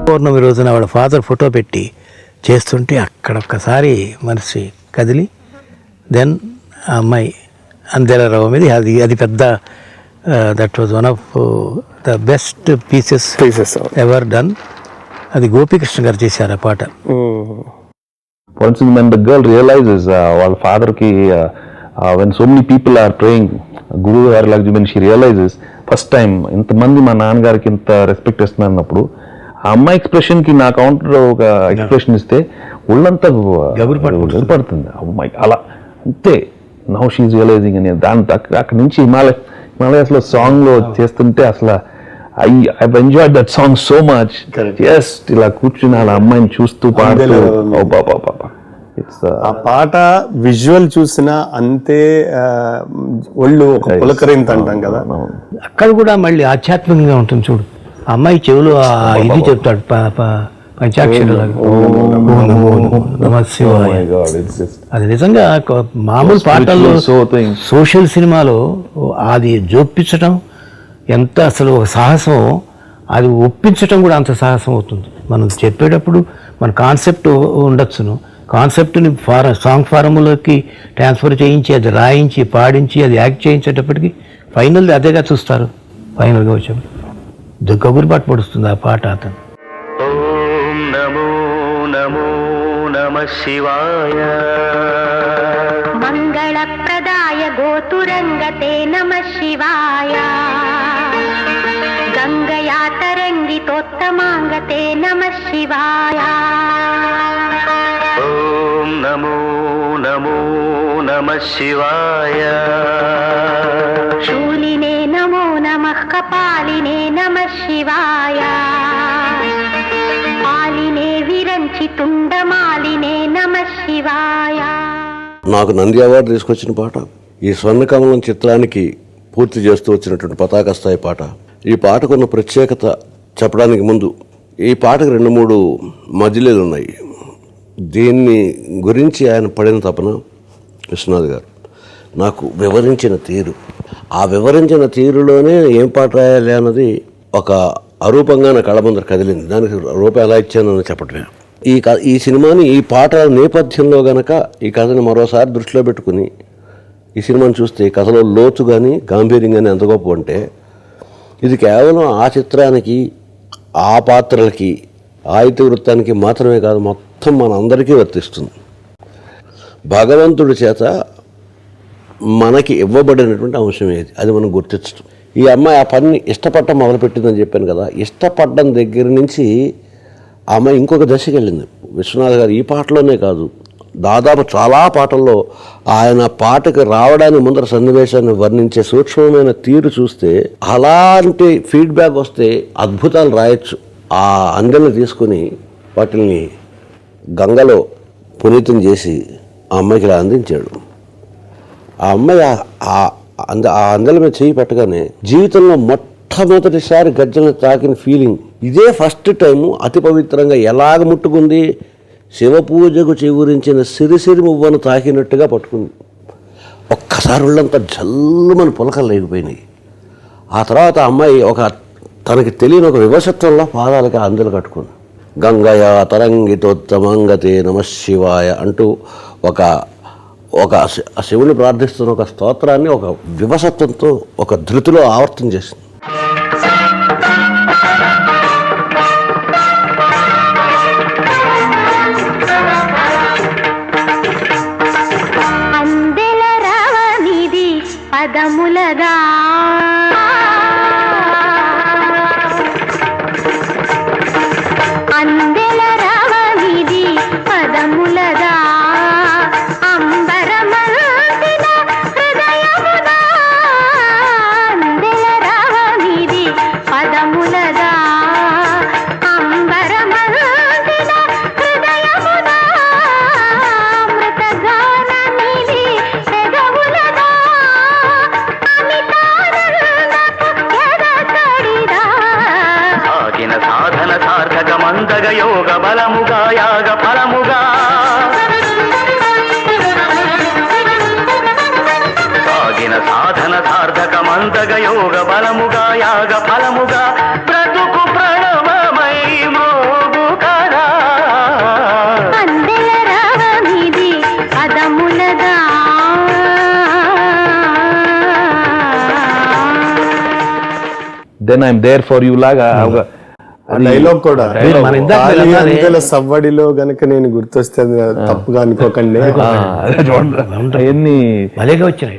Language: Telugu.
పౌర్ణమి రోజున వాళ్ళ ఫాదర్ ఫోటో పెట్టి చేస్తుంటే అక్కడ ఒక్కసారి మనసు కదిలి దెన్ ఆ అమ్మాయి అందెలరావు మీద అది పెద్ద that was one of the best pieces ever done. అది గోపీకృష్ణ గారు చేశారు ఆ పాట. Once when the girl realizes వాళ్ళ ఫాదర్కి when so many people are praying Guru Haralakshmi, when she realizes first time ఇంతమంది మా నాన్నగారికి ఇంత రెస్పెక్ట్ ఇస్తున్నారు అన్నప్పుడు ఆ అమ్మాయి ఎక్స్ప్రెషన్కి నా కౌంటర్లో ఒక ఎక్స్ప్రెషన్ ఇస్తే ఒళ్ళంతా పడుతుంది అమ్మాయి అలా అంతే. నౌ షీఈ్ రియలైజింగ్ అని దాని అక్కడి నుంచి హిమాలయాస్లో సాంగ్లో చేస్తుంటే అసలు I've enjoyed that song so much. Yes, ఇలా కూర్చుని అలా అమ్మాయిని చూస్తూ పాడుతూ ఆ పాట విజువల్ చూసినా అంతే ఒళ్ళు పులకరింత అంటాం కదా. అక్కడ కూడా మళ్ళీ ఆధ్యాత్మికంగా ఉంటుంది చూడు. అమ్మాయి చెవులు ఇది చెప్తాడు పంచాక్షరాలు. అది నిజంగా మామూలు పాటల్లో సోషల్ సినిమాలో అది జోపించటం ఎంత అసలు ఒక సాహసం, అది ఒప్పించటం కూడా అంత సాహసం అవుతుంది. మనం చెప్పేటప్పుడు మన కాన్సెప్ట్ ఉండొచ్చును, కాన్సెప్ట్ని సాంగ్ ఫారంలోకి ట్రాన్స్ఫర్ చేయించి అది రాయించి పాడించి అది యాక్ట్ చేయించేటప్పటికి ఫైనల్ అదేగా చూస్తారు. ఫైనల్గా వచ్చాము కబురుబాటు పడుస్తుంది ఆ పాట అతను. ఓం నమో నమో నమః శివాయ మంగళప్రదాయ గోతురంగతే నమః శివాయ గంగయా తరంగితోత్తమాంగతే నమః శివాయ. ఓం నమో నమో నమః శివాయ శూలినే నమో నమః కపాలినే నమః శివాయ పాలినే విరంచి తుండమాలినే నమః శివాయ. నాకు నంది అవార్డు తీసుకొచ్చిన పాట ఈ స్వర్ణకమలం చిత్రానికి పూర్తి చేస్తూ వచ్చినటువంటి పతాక స్థాయి పాట. ఈ పాటకున్న ప్రత్యేకత చెప్పడానికి ముందు ఈ పాటకు 2-3 మజిలీలు ఉన్నాయి. దీన్ని గురించి ఆయన పడిన తపన విశ్వనాథ్ గారు నాకు వివరించిన తీరు, ఆ వివరించిన తీరులోనే ఏం పాట రాయాలి అన్నది ఒక అరూపంగా నా కళ్ళ ముందర కదిలింది. దానికి రూపం ఎలా ఇచ్చానని చెప్పటమే. ఈ సినిమాని ఈ పాట నేపథ్యంలో గనక ఈ కథని మరోసారి దృష్టిలో పెట్టుకుని ఈ సినిమాని చూస్తే ఈ కథలో లోతు కానీ గాంభీర్యం కానీ ఎంత గొప్ప అంటే ఇది కేవలం ఆ చిత్రానికి, ఆ పాత్రలకి, ఆ ఇతివృత్తానికి మాత్రమే కాదు, మొత్తం మన అందరికీ వర్తిస్తుంది. భగవంతుడి చేత మనకి ఇవ్వబడినటువంటి అంశం ఏది, అది మనం గుర్తించడం. ఈ అమ్మాయి ఆ పనిని ఇష్టపడటం మొదలుపెట్టిందని చెప్పాను కదా. ఇష్టపడడం దగ్గర నుంచి ఆ అమ్మాయి ఇంకొక దశకి వెళ్ళింది. విశ్వనాథ్ గారు ఈ పాటలోనే కాదు, దాదాపు చాలా పాటల్లో ఆయన పాటకు రావడానికి ముందర సన్నివేశాన్ని వర్ణించే సూక్ష్మమైన తీరు చూస్తే అలాంటి ఫీడ్బ్యాక్ వస్తే అద్భుతాలు రాయొచ్చు. ఆ అందెల్ని తీసుకుని వాటిని గంగలో పునీతం చేసి ఆ అమ్మాయికి ఇలా అందించాడు. ఆ అమ్మాయి ఆ అందెల మీద చేయి పెట్టగానే జీవితంలో మొట్టమొదటిసారి గజ్జలను తాకిన ఫీలింగ్ ఇదే. ఫస్ట్ టైము అతి పవిత్రంగా ఎలాగ ముట్టుకుంది, శివ పూజకు చిగురించిన సిరిసిరి మువ్వను తాకినట్టుగా పట్టుకుంది. ఒక్కసారి వాళ్ళంతా జల్లుమని పులకలు లేకపోయినాయి. ఆ తర్వాత ఆ అమ్మాయి తనకి తెలియని ఒక వివశత్వంలో పాదాలకి అందెలు కట్టుకుంది. గంగయా తరంగితోత్తమంగతే నమః శివాయ అంటూ ఒక శివుని ప్రార్థిస్తున్న ఒక స్తోత్రాన్ని ఒక వివశత్వంతో ఒక ధృతిలో ఆవర్తం చేసింది. పదములగా అందెల రవనిది పదములగా అంబరమల్సిన హృదయమునా అందెల రవనిది పదములగా అంబరమల్సిన హృదయమునా అమృతగానమిది పెదవులగా సాధన సార్థక మందగ యోగ బలముగా యాగ ఫలముగా సాగిన సాధన సార్థక మందగ యోగ బలముగా యాగ ఫలముగా బ్రతుకు ప్రణవమై మోగ then I'm there for you లాగా డైలాగ్ కూడా మన ఇందాక ఖాళీ వెళ్ళగానే- అంకెల సవ్వడిలో గనక నేను గుర్తొస్తే అది తప్పుగా అనుకోకండి. ఎన్ని భలేగా వచ్చినాయి.